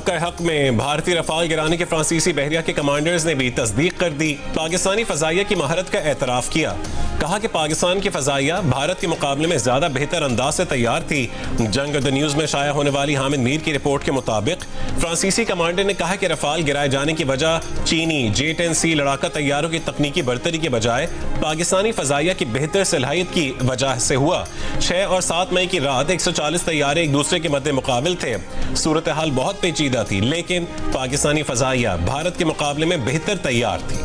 कर हक में भारतीय रफाल गिराने के फ्रांसीसी बहरिया के कमांडर्स ने भी तस्दीक कर दी। पाकिस्तानी फजाइया की महारत का एतराफ़ किया। कहा कि पाकिस्तान की फजाइया भारत के मुकाबले में ज्यादा बेहतर अंदाज से तैयार थी। जंग द न्यूज में शाया होने वाली हामिद मीर की रिपोर्ट के मुताबिक फ्रांसीसी कमांडर ने कहा कि रफाल गिराए जाने की वजह चीनी J-10C लड़ाका तैयारों की तकनीकी बरतरी के बजाय पाकिस्तानी फजाइया की बेहतर सलाहियत की वजह से हुआ। 6 और 7 मई की रात 140 तैयारे एक दूसरे के मद्दे मुकाबिल थे। सूरत हाल बहुत पेचीदा थी, लेकिन पाकिस्तानी फजाइया भारत के मुकाबले में बेहतर तैयार थी।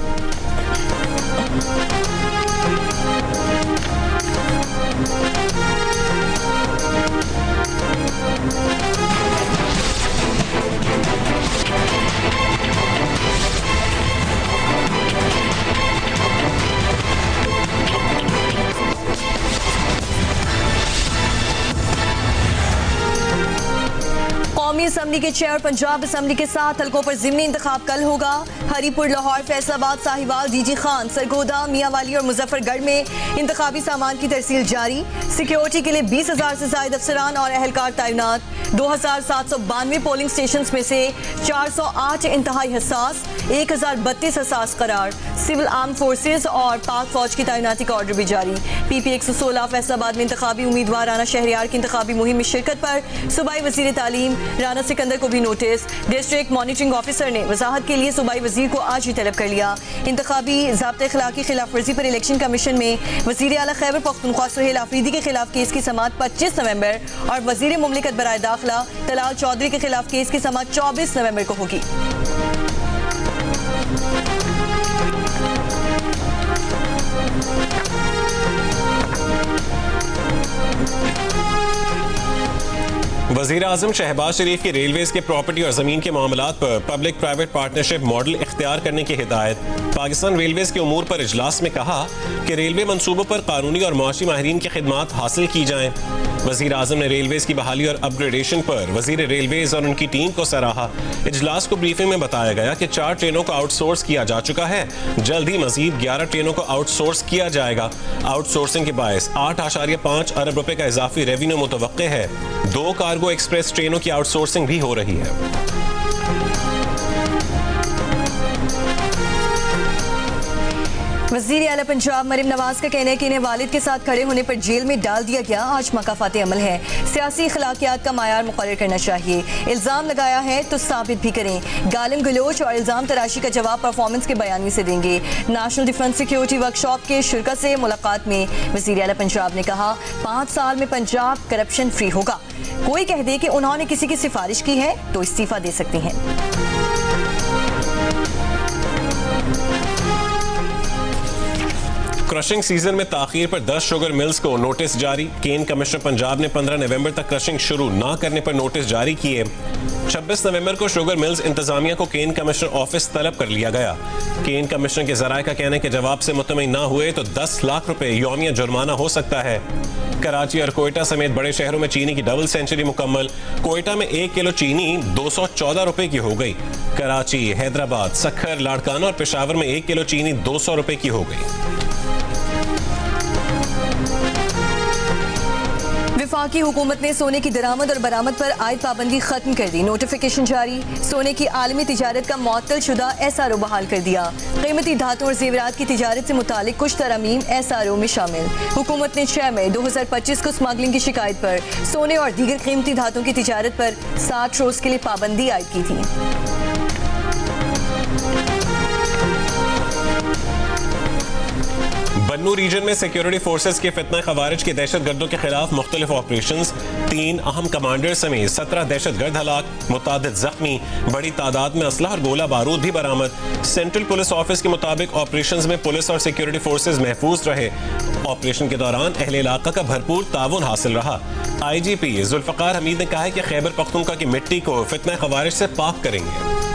कौमी असम्बली के चेयर पंजाब असम्बली के 7 हल्कों पर ज़िमनी इंतखाब कल होगा। हरीपुर, लाहौर, फैसलाबाद, साहिवाल, DG खान, सरगोदा, मियांवाली और मुजफ्फरगढ़ में इंतखाबी सामान की तरसील जारी। सिक्योरिटी के लिए 20,000 से ज्यादा अफसरान और एहलकार तैनात। 2,792 पोलिंग स्टेशन में से 408 इंतहाई हसास, 1,032 हसास करार। सिविल आर्म फोर्सेज और पाक फौज की तैनाती का ऑर्डर भी जारी। PP 116 फैसलाबाद में इंतखाबी उम्मीदवार राना शहरियार की इंतखाबी मुहिम में शिरकत पर सूबाई वजीर तालीम राना सिकंदर को भी नोटिस। डिस्ट्रिक्ट मॉनिटरिंग ऑफिसर ने वजाहत के लिए सूबाई वजीर को आज ही तलब कर लिया। इंतखाबी ज़ाब्ते अखलाकी खिलाफ वर्जी पर इलेक्शन कमीशन में वजीर आला खैबर पख्तूनख्वा सुहेल आफरीदी के खिलाफ केस की समाअत 25 नवंबर और वजीर मुमलिकत बराए दाखिला तलाल चौधरी के खिलाफ केस की समाअत 24 नवंबर को होगी। वज़ीर आज़म शहबाज शरीफ की रेलवेज के प्रॉपर्टी और ज़मीन के मामलात पर पब्लिक प्राइवेट पार्टनरशिप मॉडल इख्तियार करने की हिदायत। पाकिस्तान रेलवेज के उमूर पर इजलास में कहा कि रेलवे मनसूबों पर कानूनी और माशी माहिरीन की खिदमात हासिल की जाएं। वज़ीर आज़म ने रेलवेज की बहाली और अपग्रेडेशन पर वज़ीर रेलवेज और उनकी टीम को सराहा। इजलास को ब्रीफिंग में बताया गया कि 4 ट्रेनों को आउटसोर्स किया जा चुका है। जल्द ही मजीद 11 ट्रेनों को आउटसोर्स किया जाएगा। आउटसोर्सिंग के बायस 8.5 अरब रुपए का इजाफी रेवेन्यू मुतवक्के है। 2 कार्गो एक्सप्रेस ट्रेनों की आउटसोर्सिंग भी हो रही है। वज़ीर आला पंजाब मरीम नवाज का कहना है कि इन्हें वालिद के साथ खड़े होने पर जेल में डाल दिया गया। आज मकाफात अमल है। सियासी अखलाकियात का मायार मुकर्रर करना चाहिए। इल्ज़ाम लगाया है तो साबित भी करें। गालिम गलोच और इल्ज़ाम तराशी का जवाब परफॉर्मेंस के बयानी से देंगे। नेशनल डिफेंस सिक्योरिटी वर्कशॉप के शुरका से मुलाकात में वज़ीर आला पंजाब ने कहा 5 साल में पंजाब करप्शन फ्री होगा। कोई कह दे कि उन्होंने किसी की सिफारिश की है तो इस्तीफा दे सकती हैं। क्रशिंग सीजन में ताखीर पर 10 शुगर मिल्स को नोटिस जारी। केन कमिश्नर पंजाब ने 15 नवंबर तक क्रशिंग शुरू न करने पर नोटिस जारी किए। 26 नवंबर को शुगर मिल्स इंतजामिया को केन कमिश्नर ऑफिस तलब कर लिया गया। केन कमिश्नर के जराये का कहने के जवाब से मुतमईन न हुए तो 10 लाख रुपए यौमिया जुर्माना हो सकता है। कराची और कोयटा समेत बड़े शहरों में चीनी की डबल सेंचुरी मुकम्मल। कोयटा में 1 किलो चीनी 214 रुपए की हो गई। कराची, हैदराबाद, सक्खर, लाड़काना और पेशावर में 1 किलो चीनी 200 रुपए की हो गई। वफाकी हुकूमत ने सोने की दरामद और बरामद पर आयद पाबंदी खत्म कर दी। नोटिफिकेशन जारी। सोने की आलमी तिजारत का मुअत्तल शुदा SRO बहाल कर दिया। कीमती धातु और जेवरात की तिजारत से मुतालिक कुछ तरमीम SRO में शामिल। हुकूमत ने 6 मई 2025 को स्मगलिंग की शिकायत पर सोने और दीगर कीमती धातुओं की तिजारत पर 60 रोज के लिए पाबंदी आयद की थी। बन्नू रीजन में सिक्योरिटी फोर्सेज के फितना खवारिज की दहशत गर्दों के खिलाफ मुख्तलिफ ऑपरेशंस। 3 अहम कमांडर समेत 17 दहशत गर्द हलाक, मुतादिद जख्मी। बड़ी तादाद में असलहा और गोला बारूद भी बरामद। सेंट्रल पुलिस ऑफिस के मुताबिक ऑपरेशंस में पुलिस और सिक्योरिटी फोर्सेज महफूज रहे। ऑपरेशन के दौरान अहले इलाका का भरपूर ताउन हासिल रहा। IGP जुल्फकार हमीद ने कहा है कि खैबर पख्तूनख्वा की मिट्टी को फितना खवारिज से पाक करेंगे।